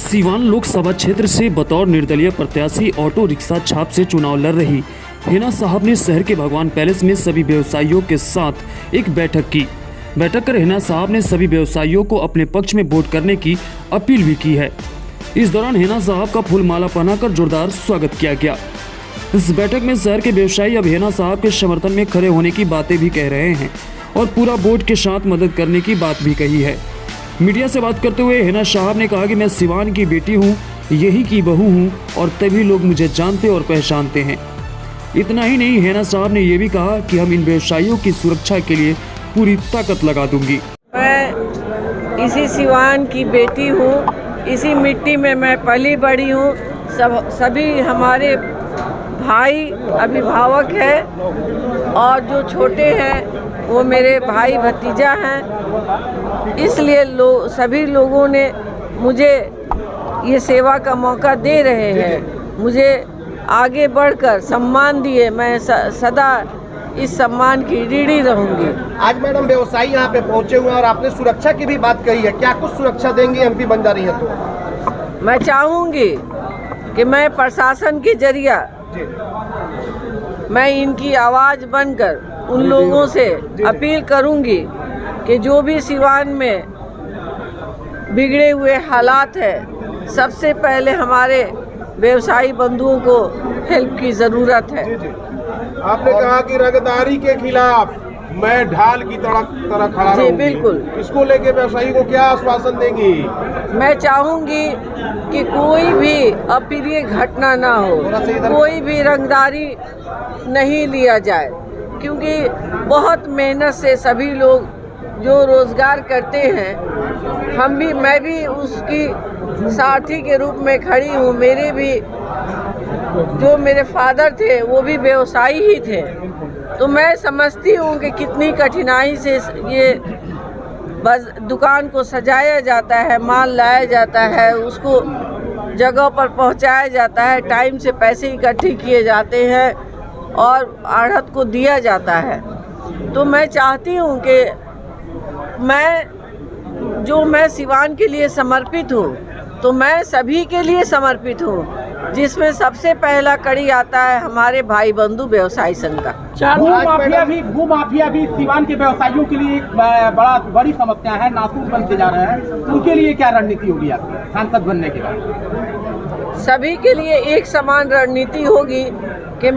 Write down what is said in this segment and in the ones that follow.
सीवान लोकसभा क्षेत्र से बतौर निर्दलीय प्रत्याशी ऑटो रिक्शा छाप से चुनाव लड़ रही हिना साहब ने शहर के भगवान पैलेस में सभी व्यवसायियों के साथ एक बैठक की। बैठक कर हिना साहब ने सभी व्यवसायियों को अपने पक्ष में वोट करने की अपील भी की है। इस दौरान हिना साहब का फूल माला पहनाकर जोरदार स्वागत किया गया। इस बैठक में शहर के व्यवसायी अब हिना साहब के समर्थन में खड़े होने की बातें भी कह रहे हैं और पूरा वोट के साथ मदद करने की बात भी कही है। मीडिया से बात करते हुए हिना साहब ने कहा कि मैं सिवान की बेटी हूं, यही की बहू हूं और तभी लोग मुझे जानते और पहचानते हैं। इतना ही नहीं, हिना साहब ने यह भी कहा कि हम इन व्यवसायियों की सुरक्षा के लिए पूरी ताकत लगा दूंगी। मैं इसी सिवान की बेटी हूं, इसी मिट्टी में मैं पली बड़ी हूं। सभी हमारे भाई अभिभावक हैं और जो छोटे हैं वो मेरे भाई भतीजा हैं। इसलिए सभी लोगों ने मुझे ये सेवा का मौका दे रहे हैं, मुझे आगे बढ़कर सम्मान दिए। मैं सदा इस सम्मान की ऋणी रहूंगी। आज मैडम व्यवसायी यहाँ पे पहुँचे हुए हैं और आपने सुरक्षा की भी बात कही है, क्या कुछ सुरक्षा देंगे एमपी बन जा रही है तो? मैं चाहूँगी कि मैं प्रशासन के जरिए मैं इनकी आवाज़ बनकर उन लोगों से अपील करूंगी कि जो भी सिवान में बिगड़े हुए हालात है, सबसे पहले हमारे व्यवसायी बंधुओं को हेल्प की ज़रूरत है। आपने कहा कि रंगदारी के खिलाफ मैं ढाल की तरह खड़ा जी बिल्कुल। इसको लेके व्यवसायी को क्या आश्वासन देंगी? मैं चाहूंगी कि कोई भी अप्रिय घटना ना हो, कोई भी रंगदारी नहीं लिया जाए, क्योंकि बहुत मेहनत से सभी लोग जो रोज़गार करते हैं, मैं भी उसकी साथी के रूप में खड़ी हूँ। मेरे भी जो मेरे फादर थे वो भी व्यवसायी ही थे, तो मैं समझती हूँ कि कितनी कठिनाई से ये बस दुकान को सजाया जाता है, माल लाया जाता है, उसको जगह पर पहुँचाया जाता है, टाइम से पैसे इकट्ठे किए जाते हैं और आढ़त को दिया जाता है। तो मैं चाहती हूँ कि मैं सिवान के लिए समर्पित हूँ, तो मैं सभी के लिए समर्पित हूँ, जिसमें सबसे पहला कड़ी आता है हमारे भाई बंधु व्यवसायी संघ का। भू माफिया भी सिवान के व्यवसायियों के लिए एक बड़ी समस्या है, नासूर बनते जा रहे हैं। उनके लिए क्या रणनीति होगी आपकी सांसद बनने के बाद? सभी के लिए एक समान रणनीति होगी कि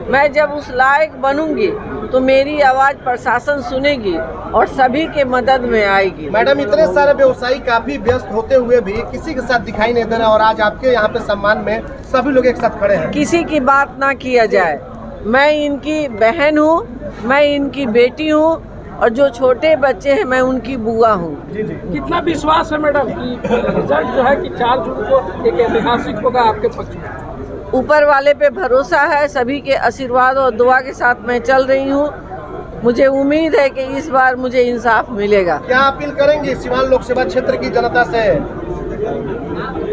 मैं जब उस लायक बनूंगी तो मेरी आवाज़ प्रशासन सुनेगी और सभी के मदद में आएगी। मैडम, इतने सारे व्यवसायी काफी व्यस्त होते हुए भी किसी के साथ दिखाई नहीं दे रहे और आज आपके यहाँ पे सम्मान में सभी लोग एक साथ खड़े हैं। किसी की बात ना किया जाए। मैं इनकी बहन हूँ, मैं इनकी बेटी हूँ और जो छोटे बच्चे हैं मैं उनकी बुआ हूँ। कितना विश्वास है मैडम कि रिजल्ट जो है कि 4 जून को एक ऐतिहासिक होगा आपके पक्ष में? ऊपर वाले पे भरोसा है, सभी के आशीर्वाद और दुआ के साथ मैं चल रही हूँ। मुझे उम्मीद है कि इस बार मुझे इंसाफ मिलेगा। क्या अपील करेंगे सिवान लोकसभा क्षेत्र की जनता से?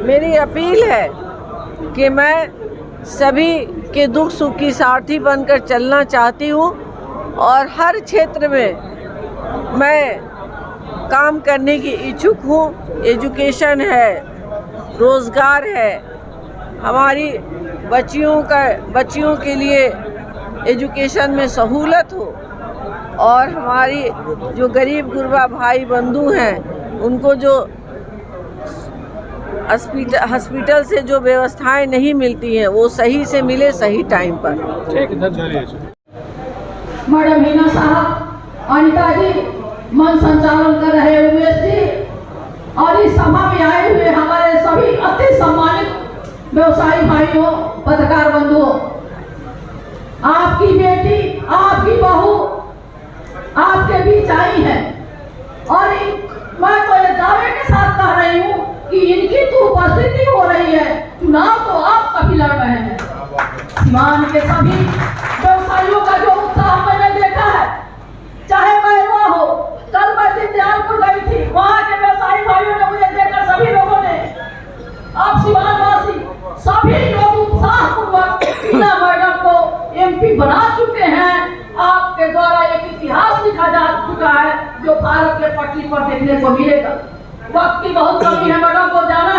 मेरी अपील है कि मैं सभी के दुख सुख की सारथी बनकर चलना चाहती हूँ और हर क्षेत्र में मैं काम करने की इच्छुक हूँ। एजुकेशन है, रोज़गार है, हमारी बच्चियों के लिए एजुकेशन में सहूलत हो और हमारी जो गरीब गुरबा भाई बंधु हैं उनको जो हॉस्पिटल से जो व्यवस्थाएं नहीं मिलती हैं वो सही से मिले, सही टाइम पर। मैडम हिना साहब, अनिता जी मन संचालन कर रहे उमेश जी और इस सभा में आए हुए हमारे सभी अति सम्मानित व्यवसायी भाइयों, पत्रकार बंधुओं, आपकी बेटी, आपकी बहू आपके बीच आई है और मैं तो ये दावे के साथ कह रही हूँ कि इनकी तो उपस्थिति हो रही है, चुनाव तो आप सभी लड़ रहे हैं। सिवान के सभी व्यवसायियों का जो उत्साह मैंने देखा है, चाहे मैं वहाँ हो, कल मैं दीनदयालपुर गई थी, वहाँ के व्यवसायी भाइयों ने मुझे देखा, सभी लोगों ने, आप सिवान वासी सभी लोग उत्साहपूर्वक हिना मैडम को एमपी बना चुके हैं। आपके द्वारा एक इतिहास लिखा जा चुका है जो भारत के पटरी पर देखने को मिलेगा। वक्त की बहुत कमी है, मैडम को जाना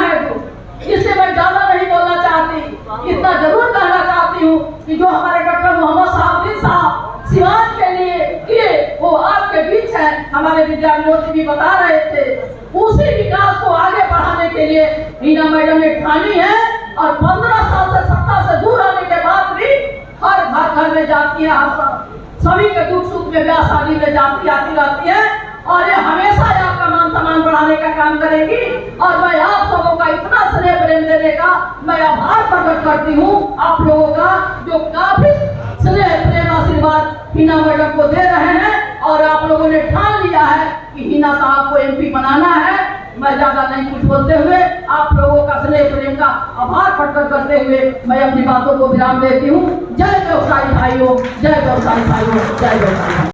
ज्योति भी बता रहे थे, उसी विकास को आगे बढ़ाने के लिए हिना मैडम ने ठानी है। और 15 साल से सत्ता से दूर रहने के बाद भी हर घर में जाती है, सभी के दुख सुख में ब्याह शादी में जाती आती रहती है और ये हमेशा आपका मान सम्मान बढ़ाने का काम करेगी। और मैं आप सबों का इतना स्नेह प्रेम देने का मैं आभार प्रकट करती हूँ आप लोगों का, जो काफी स्नेह प्रेम आशीर्वाद हिना मैडम को दे रहे हैं और आप लोगों ने ठान लिया है कि हिना साहब को MP बनाना है। मैं ज्यादा नहीं कुछ बोलते हुए आप लोगों का स्नेह प्रेम का आभार प्रकट करते हुए मैं अपनी बातों को विराम देती हूँ। जय व्यवसायी भाइयों, जय व्यवसायी भाइयों, जय व्यवसायी।